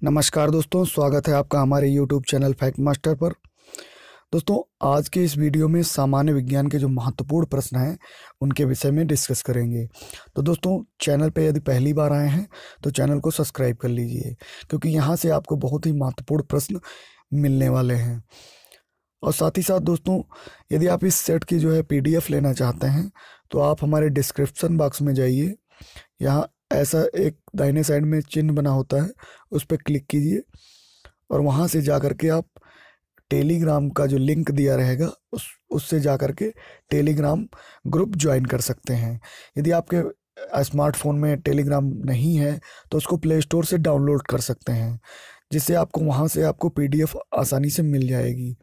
नमस्कार दोस्तों, स्वागत है आपका हमारे YouTube चैनल फैक्ट मास्टर पर। दोस्तों, आज के इस वीडियो में सामान्य विज्ञान के जो महत्वपूर्ण प्रश्न हैं उनके विषय में डिस्कस करेंगे। तो दोस्तों, चैनल पे यदि पहली बार आए हैं तो चैनल को सब्सक्राइब कर लीजिए, क्योंकि यहाँ से आपको बहुत ही महत्वपूर्ण प्रश्न मिलने वाले हैं। और साथ ही साथ दोस्तों, यदि आप इस सेट की जो है PDF लेना चाहते हैं तो आप हमारे डिस्क्रिप्शन बॉक्स में जाइए। यहाँ ऐसा एक दाहिने साइड में चिन्ह बना होता है, उस पर क्लिक कीजिए और वहाँ से जा कर के आप टेलीग्राम का जो लिंक दिया रहेगा उससे जा कर के टेलीग्राम ग्रुप ज्वाइन कर सकते हैं। यदि आपके स्मार्टफोन में टेलीग्राम नहीं है तो उसको प्ले स्टोर से डाउनलोड कर सकते हैं, जिससे आपको वहाँ से आपको PDF आसानी से मिल जाएगी।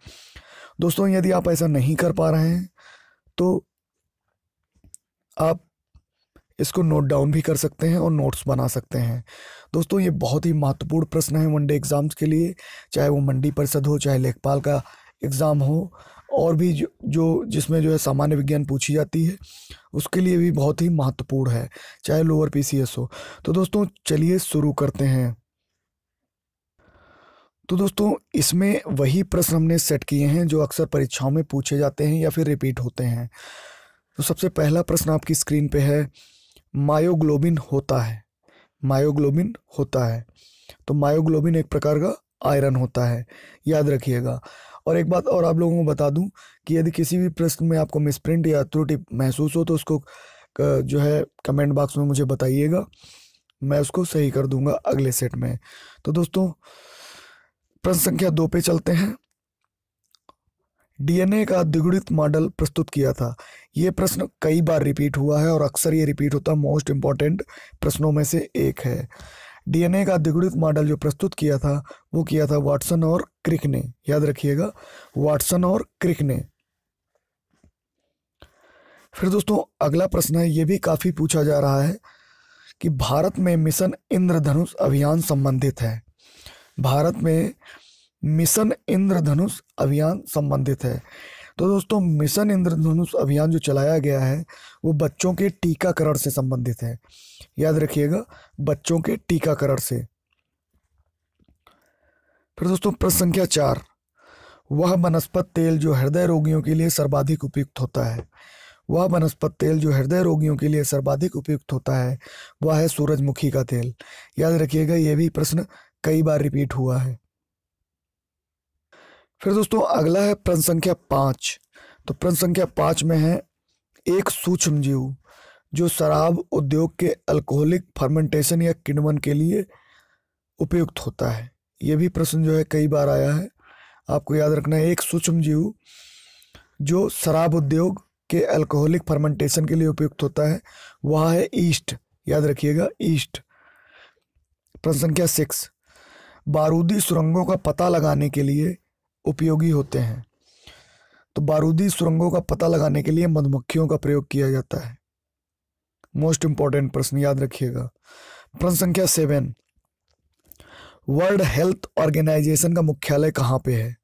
दोस्तों, यदि आप ऐसा नहीं कर पा रहे हैं तो आप इसको नोट डाउन भी कर सकते हैं और नोट्स बना सकते हैं। दोस्तों, ये बहुत ही महत्वपूर्ण प्रश्न है वनडे एग्ज़ाम्स के लिए, चाहे वो मंडी परिषद हो, चाहे लेखपाल का एग्ज़ाम हो, और भी जिसमें जो है सामान्य विज्ञान पूछी जाती है उसके लिए भी बहुत ही महत्वपूर्ण है, चाहे लोअर PCS हो। तो दोस्तों, चलिए शुरू करते हैं। तो दोस्तों, इसमें वही प्रश्न हमने सेट किए हैं जो अक्सर परीक्षाओं में पूछे जाते हैं या फिर रिपीट होते हैं। तो सबसे पहला प्रश्न आपकी स्क्रीन पे है, मायोग्लोबिन होता है। मायोग्लोबिन होता है तो मायोग्लोबिन एक प्रकार का आयरन होता है, याद रखिएगा। और एक बात और आप लोगों को बता दूं कि यदि किसी भी प्रश्न में आपको मिसप्रिंट या त्रुटि महसूस हो तो उसको जो है कमेंट बॉक्स में मुझे बताइएगा, मैं उसको सही कर दूंगा अगले सेट में। तो दोस्तों, प्रश्न संख्या 2 पे चलते हैं। DNA का द्विगुणित मॉडल प्रस्तुत किया था। ये प्रश्न कई बार रिपीट हुआ है और अक्सर ये रिपीट होता मोस्ट इम्पॉर्टेंट प्रश्नों में से एक है। DNA का द्विगुणित मॉडल जो प्रस्तुत किया था वो किया था वाटसन और क्रिक ने, याद रखिएगा, वाटसन और क्रिक ने। फिर दोस्तों, अगला प्रश्न है, ये भी काफी पूछा जा रहा है कि भारत में मिशन इंद्रधनुष अभियान संबंधित है। भारत में मिशन इंद्रधनुष अभियान संबंधित है। तो दोस्तों, मिशन इंद्रधनुष अभियान जो चलाया गया है वो बच्चों के टीकाकरण से संबंधित है, याद रखिएगा, बच्चों के टीकाकरण से। फिर दोस्तों, प्रश्न संख्या 4, वह वनस्पति तेल जो हृदय रोगियों के लिए सर्वाधिक उपयुक्त होता है। वह वनस्पति तेल जो हृदय रोगियों के लिए सर्वाधिक उपयुक्त होता है वह है सूरजमुखी का तेल, याद रखिएगा। यह भी प्रश्न कई बार रिपीट हुआ है। फिर दोस्तों, अगला है प्रश्न संख्या 5। तो प्रश्न संख्या 5 में है, एक सूक्ष्म जीव जो शराब उद्योग के अल्कोहलिक फर्मेंटेशन या किण्वन के लिए उपयुक्त होता है। यह भी प्रश्न जो है कई बार आया है, आपको याद रखना है। एक सूक्ष्म जीव जो शराब उद्योग के अल्कोहलिक फर्मेंटेशन के लिए उपयुक्त होता है वह है ईस्ट, याद रखिएगा, ईस्ट। प्रश्न संख्या 6, बारूदी सुरंगों का पता लगाने के लिए उपयोगी होते हैं। तो बारूदी सुरंगों का पता लगाने के लिए मधुमक्खियों का प्रयोग किया जाता है। मोस्ट इंपॉर्टेंट प्रश्न, याद रखिएगा। प्रश्न संख्या 7, वर्ल्ड हेल्थ ऑर्गेनाइजेशन का मुख्यालय कहाँ पे है।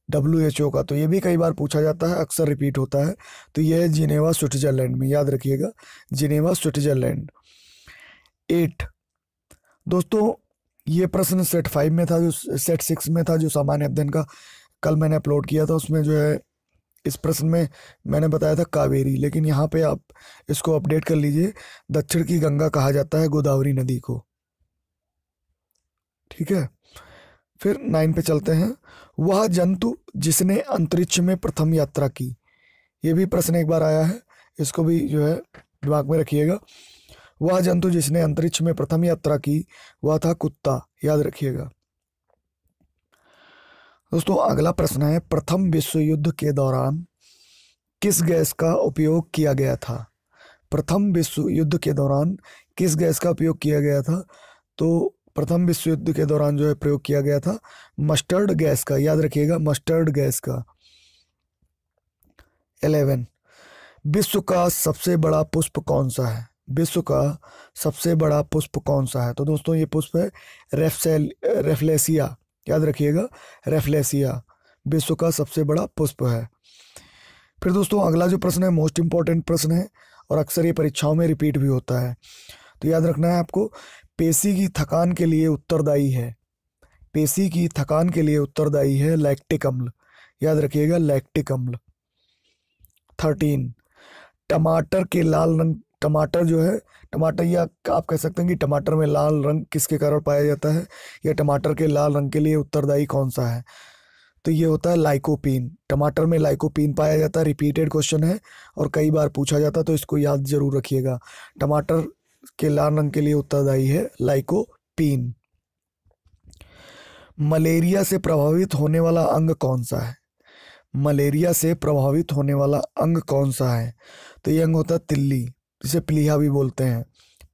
WHO का। तो ये भी कई बार पूछा जाता है, अक्सर रिपीट होता है। तो यह है जिनेवा, स्विट्जरलैंड में, याद रखिएगा, जिनेवा, स्विट्जरलैंड। 8 दोस्तों, ये प्रश्न सेट 5 में था, जो सेट 6 में था, जो सामान्य अध्ययन का कल मैंने अपलोड किया था। उसमें जो है इस प्रश्न में मैंने बताया था कावेरी, लेकिन यहाँ पे आप इसको अपडेट कर लीजिए, दक्षिण की गंगा कहा जाता है गोदावरी नदी को, ठीक है। फिर 9 पे चलते हैं, वह जंतु जिसने अंतरिक्ष में प्रथम यात्रा की। ये भी प्रश्न एक बार आया है, इसको भी जो है दिमाग में रखिएगा। वह जंतु जिसने अंतरिक्ष में प्रथम यात्रा की वह था कुत्ता, याद रखिएगा। दोस्तों, अगला प्रश्न है, प्रथम विश्व युद्ध के दौरान किस गैस का उपयोग किया गया था। प्रथम विश्व युद्ध के दौरान किस गैस का उपयोग किया गया था। तो प्रथम विश्व युद्ध के दौरान जो है प्रयोग किया गया था मस्टर्ड गैस का, याद रखिएगा, मस्टर्ड गैस का। 11, विश्व का सबसे बड़ा पुष्प कौन सा है। विश्व का सबसे बड़ा पुष्प कौन सा है। तो दोस्तों, ये पुष्प है रेफ्लेसिया, याद रखिएगा, रेफ्लेसिया विश्व का सबसे बड़ा पुष्प है। फिर दोस्तों, अगला जो प्रश्न है मोस्ट इंपॉर्टेंट प्रश्न है और अक्सर ये परीक्षाओं में रिपीट भी होता है। तो याद रखना है आपको, पेशी की थकान के लिए उत्तरदायी है। पेशी की थकान के लिए उत्तरदायी है लैक्टिक अम्ल, याद रखिएगा लैक्टिक अम्ल। 13, टमाटर के लाल रंग, टमाटर जो है, टमाटर या आप कह सकते हैं कि टमाटर में लाल रंग किसके कारण पाया जाता है, या टमाटर के लाल रंग के लिए उत्तरदायी कौन सा है? तो ये होता है लाइकोपीन। टमाटर में लाइकोपीन पाया जाता है। रिपीटेड क्वेश्चन है और कई बार पूछा जाता है, तो इसको याद जरूर रखिएगा। टमाटर के लाल रंग के लिए उत्तरदायी है लाइकोपीन। मलेरिया से प्रभावित होने वाला अंग कौन सा है? मलेरिया से प्रभावित होने वाला अंग कौन सा है? तो ये अंग होता है तिल्ली, जिसे प्लीहा भी बोलते हैं,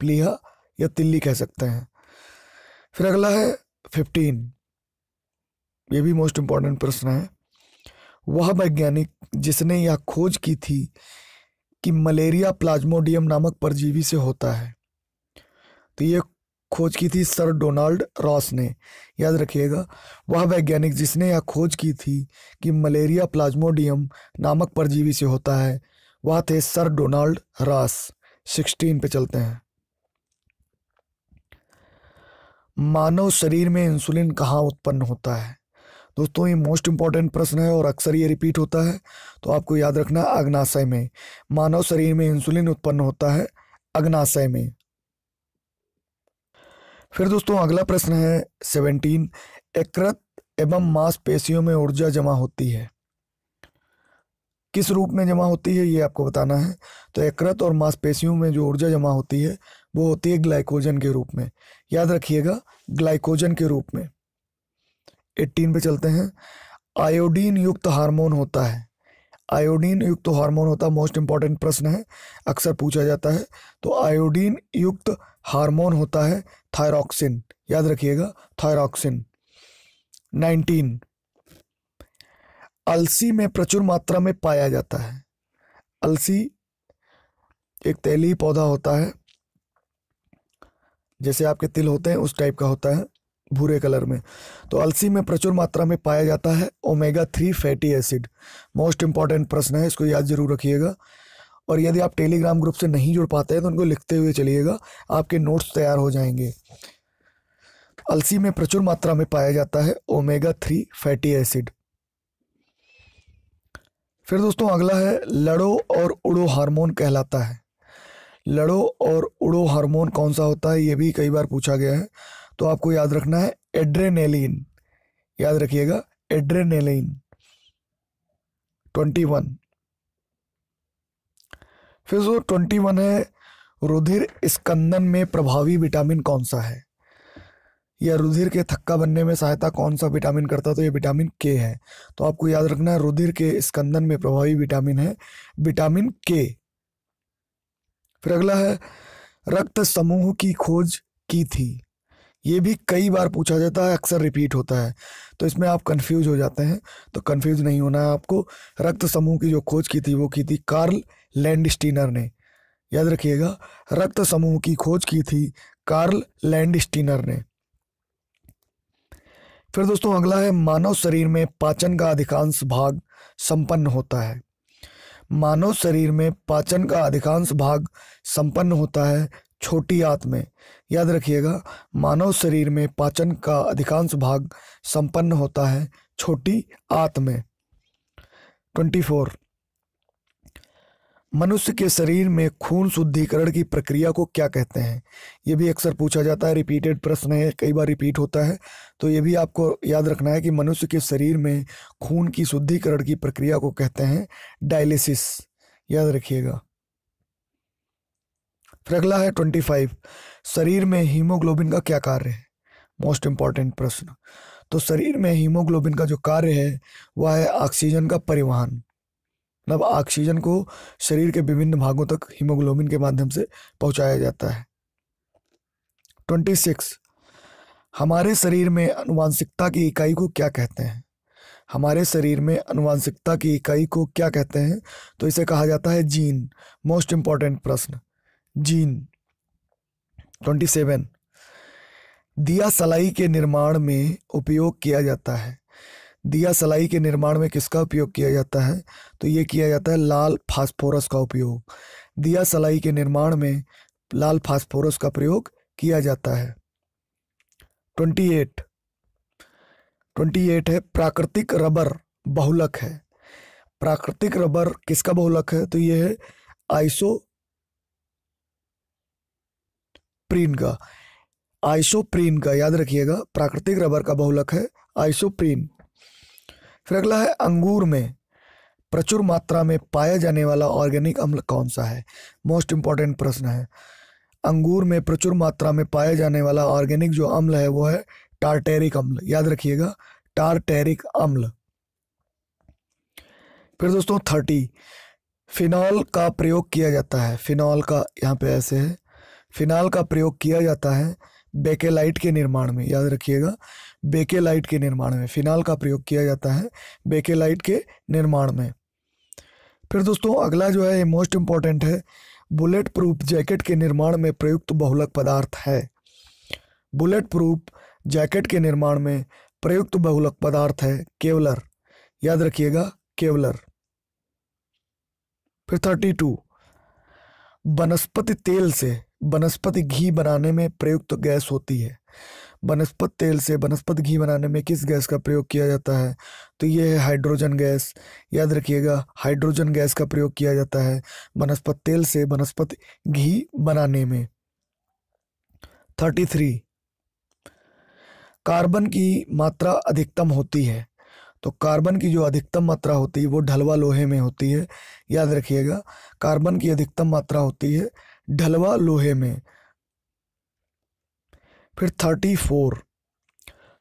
प्लीहा या तिल्ली कह सकते हैं। फिर अगला है 15, ये भी मोस्ट इंपॉर्टेंट प्रश्न है। वह वैज्ञानिक जिसने यह खोज की थी कि मलेरिया प्लाज्मोडियम नामक परजीवी से होता है, तो ये खोज की थी सर डोनाल्ड रॉस ने, याद रखिएगा। वह वैज्ञानिक जिसने यह खोज की थी कि मलेरिया प्लाज्मोडियम नामक परजीवी से होता है, वह थे सर डोनाल्ड रॉस। 16 पे चलते हैं। मानव शरीर में इंसुलिन कहाँ उत्पन्न होता है? दोस्तों ये मोस्ट इंपॉर्टेंट प्रश्न है और अक्सर ये रिपीट होता है, तो आपको याद रखना अग्नाशय में। मानव शरीर में इंसुलिन उत्पन्न होता है अग्नाशय में। फिर दोस्तों अगला प्रश्न है 17, यकृत एवं मांसपेशियों में ऊर्जा जमा होती है, किस रूप में जमा होती है ये आपको बताना है। तो यकृत और मांसपेशियों में जो ऊर्जा जमा होती है वो होती है ग्लाइकोजन के रूप में, याद रखिएगा ग्लाइकोजन के रूप में। 18 पे चलते हैं। आयोडीन युक्त हार्मोन होता है, आयोडीन युक्त हार्मोन होता है, मोस्ट इंपॉर्टेंट प्रश्न है, अक्सर पूछा जाता है। तो आयोडीन युक्त हार्मोन होता है थायरॉक्सिन, याद रखिएगा थायरॉक्सिन। 19, अलसी में प्रचुर मात्रा में पाया जाता है। अलसी एक तेली पौधा होता है, जैसे आपके तिल होते हैं उस टाइप का होता है, भूरे कलर में। तो अलसी में प्रचुर मात्रा में पाया जाता है omega 3 fatty acid. Most important प्रश्न है, इसको याद जरूर रखिएगा। और यदि आप टेलीग्राम ग्रुप से नहीं जुड़ पाते हैं तो उनको लिखते हुए चलिएगा, आपके नोट्स तैयार हो जाएंगे। अलसी में प्रचुर मात्रा में पाया जाता है ओमेगा 3 फैटी एसिड। फिर दोस्तों अगला है लड़ो और उड़ो हार्मोन कहलाता है। लड़ो और उड़ो हार्मोन कौन सा होता है, ये भी कई बार पूछा गया है, तो आपको याद रखना है एड्रेनेलिन, याद रखिएगा एड्रेनेलिन। 21, फिर जो 21 है, रुधिर स्कंदन में प्रभावी विटामिन कौन सा है, या रुधिर के थक्का बनने में सहायता कौन सा विटामिन करता है? तो ये विटामिन के है। तो आपको याद रखना है रुधिर के स्कंदन में प्रभावी विटामिन है विटामिन के। फिर अगला है रक्त समूह की खोज की थी, ये भी कई बार पूछा जाता है, अक्सर रिपीट होता है, तो इसमें आप कंफ्यूज हो जाते हैं, तो कंफ्यूज नहीं होना है आपको। रक्त समूह की जो खोज की थी वो की थी कार्ल लैंडस्टीनर ने, याद रखिएगा रक्त समूह की खोज की थी कार्ल लैंडस्टीनर ने। फिर दोस्तों अगला है मानव शरीर में पाचन का अधिकांश भाग संपन्न होता है। मानव शरीर में पाचन का अधिकांश भाग संपन्न होता है छोटी आंत में, याद रखिएगा मानव शरीर में पाचन का अधिकांश भाग संपन्न होता है छोटी आंत में। 24, मनुष्य के शरीर में खून शुद्धिकरण की प्रक्रिया को क्या कहते हैं? ये भी अक्सर पूछा जाता है, रिपीटेड प्रश्न है, कई बार रिपीट होता है, तो ये भी आपको याद रखना है कि मनुष्य के शरीर में खून की शुद्धिकरण की प्रक्रिया को कहते हैं डायलिसिस, याद रखिएगा। फिर अगला है 25, शरीर में हीमोग्लोबिन का क्या कार्य है? मोस्ट इंपॉर्टेंट प्रश्न। तो शरीर में हीमोग्लोबिन का जो कार्य है वह है ऑक्सीजन का परिवहन, मतलब ऑक्सीजन को शरीर के विभिन्न भागों तक हीमोग्लोबिन के माध्यम से पहुंचाया जाता है। 26, हमारे शरीर में आनुवांशिकता की इकाई को क्या कहते हैं? हमारे शरीर में आनुवांशिकता की इकाई को क्या कहते हैं? तो इसे कहा जाता है जीन। मोस्ट इंपॉर्टेंट प्रश्न, जीन। 27, दिया सलाई के निर्माण में उपयोग किया जाता है। दिया सलाई के निर्माण में किसका उपयोग किया जाता है? तो ये किया जाता है लाल फास्फोरस का उपयोग। दिया सलाई के निर्माण में लाल फास्फोरस का प्रयोग किया जाता है। 28, 28 है प्राकृतिक रबर बहुलक है। प्राकृतिक रबर किसका बहुलक है? तो ये है आइसोप्रीन का। आइसोप्रीन का याद रखिएगा, प्राकृतिक रबर का बहुलक है आइसोप्रीन। फिर अगला है अंगूर में प्रचुर मात्रा में पाया जाने वाला ऑर्गेनिक अम्ल कौन सा है? मोस्ट इंपॉर्टेंट प्रश्न है। अंगूर में प्रचुर मात्रा में पाया जाने वाला ऑर्गेनिक जो अम्ल है वो है टार्टेरिक अम्ल। याद रखिएगा, टार्टेरिक अम्ल। फिर दोस्तों 30 फिनॉल का प्रयोग किया जाता है। फिनॉल का यहाँ पे ऐसे है, फिनॉल का प्रयोग किया जाता है बेकेलाइट के निर्माण में। याद रखिएगा, बेकेलाइट के निर्माण में फिनॉल का प्रयोग किया जाता है बेकेलाइट के निर्माण में। फिर दोस्तों अगला जो है ये मोस्ट इंपॉर्टेंट है, बुलेट प्रूफ जैकेट के निर्माण में प्रयुक्त बहुलक पदार्थ है। बुलेट प्रूफ जैकेट के निर्माण में प्रयुक्त बहुलक पदार्थ है केवलर। याद रखिएगा, केवलर। फिर 32 वनस्पति तेल से वनस्पति घी बनाने में प्रयुक्त गैस होती है। वनस्पति तेल से वनस्पति घी बनाने में किस गैस का प्रयोग किया जाता है? तो ये है हाइड्रोजन गैस। याद रखिएगा, हाइड्रोजन गैस का प्रयोग किया जाता है वनस्पति तेल से वनस्पति घी बनाने में। 33 कार्बन की मात्रा अधिकतम होती है। तो कार्बन की जो अधिकतम मात्रा होती है वो ढलवा लोहे में होती है। याद रखिएगा, कार्बन की अधिकतम मात्रा होती है ढलवा लोहे में। फिर 34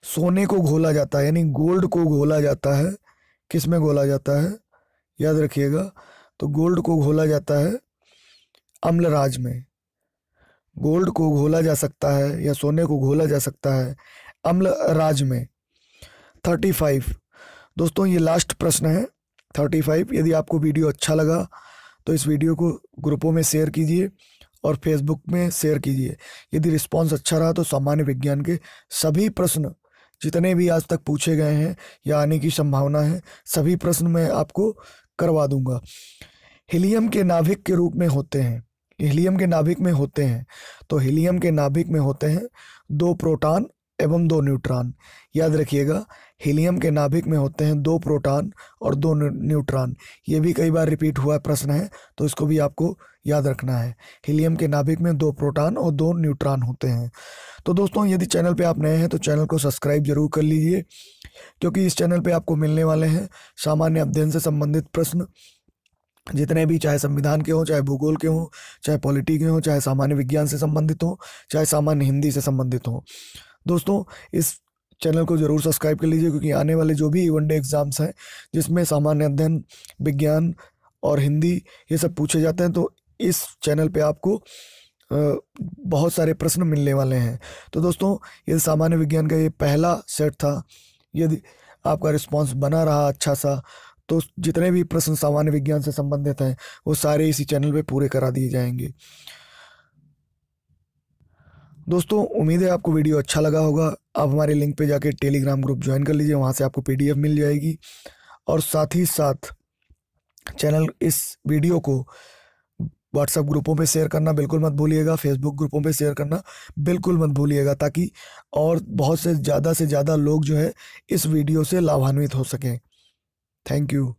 सोने को घोला जाता है, यानी गोल्ड को घोला जाता है। किस में घोला जाता है? याद रखिएगा, तो गोल्ड को घोला जाता है अम्लराज में। गोल्ड को घोला जा सकता है या सोने को घोला जा सकता है अम्लराज में। 35 दोस्तों ये लास्ट प्रश्न है 35। यदि आपको वीडियो अच्छा लगा तो इस वीडियो को ग्रुपों में शेयर कीजिए और फेसबुक में शेयर कीजिए। यदि रिस्पांस अच्छा रहा तो सामान्य विज्ञान के सभी प्रश्न जितने भी आज तक पूछे गए हैं या आने की संभावना है, सभी प्रश्न मैं आपको करवा दूंगा। हीलियम के नाभिक के रूप में होते हैं, हीलियम के नाभिक में होते हैं, तो हीलियम के नाभिक में होते हैं 2 प्रोटॉन एवं 2 न्यूट्रॉन। याद रखिएगा, हीलियम के नाभिक में होते हैं 2 प्रोटॉन और 2 न्यूट्रॉन। ये भी कई बार रिपीट हुआ प्रश्न है, तो इसको भी आपको याद रखना है। हीलियम के नाभिक में 2 प्रोटॉन और 2 न्यूट्रॉन होते हैं। तो दोस्तों यदि चैनल पे आप नए हैं तो चैनल को सब्सक्राइब जरूर कर लीजिए, क्योंकि इस चैनल पे आपको मिलने वाले हैं सामान्य अध्ययन से संबंधित प्रश्न जितने भी, चाहे संविधान के हों, चाहे भूगोल के हों, चाहे पॉलिटी के हों, चाहे सामान्य विज्ञान से संबंधित हों, चाहे सामान्य हिंदी से संबंधित हों। दोस्तों इस चैनल को जरूर सब्सक्राइब कर लीजिए, क्योंकि आने वाले जो भी वनडे एग्जाम्स हैं जिसमें सामान्य अध्ययन, विज्ञान और हिंदी ये सब पूछे जाते हैं, तो इस चैनल पे आपको बहुत सारे प्रश्न मिलने वाले हैं। तो दोस्तों ये सामान्य विज्ञान का ये पहला सेट था। यदि आपका रिस्पांस बना रहा अच्छा सा तो जितने भी प्रश्न सामान्य विज्ञान से संबंधित हैं वो सारे इसी चैनल पे पूरे करा दिए जाएंगे। दोस्तों उम्मीद है आपको वीडियो अच्छा लगा होगा। आप हमारे लिंक पे जाके टेलीग्राम ग्रुप ज्वाइन कर लीजिए, वहाँ से आपको PDF मिल जाएगी। और साथ ही साथ चैनल इस वीडियो को व्हाट्सएप ग्रुपों पे शेयर करना बिल्कुल मत भूलिएगा, फेसबुक ग्रुपों पे शेयर करना बिल्कुल मत भूलिएगा, ताकि और बहुत से ज़्यादा लोग जो है इस वीडियो से लाभान्वित हो सकें। Thank you.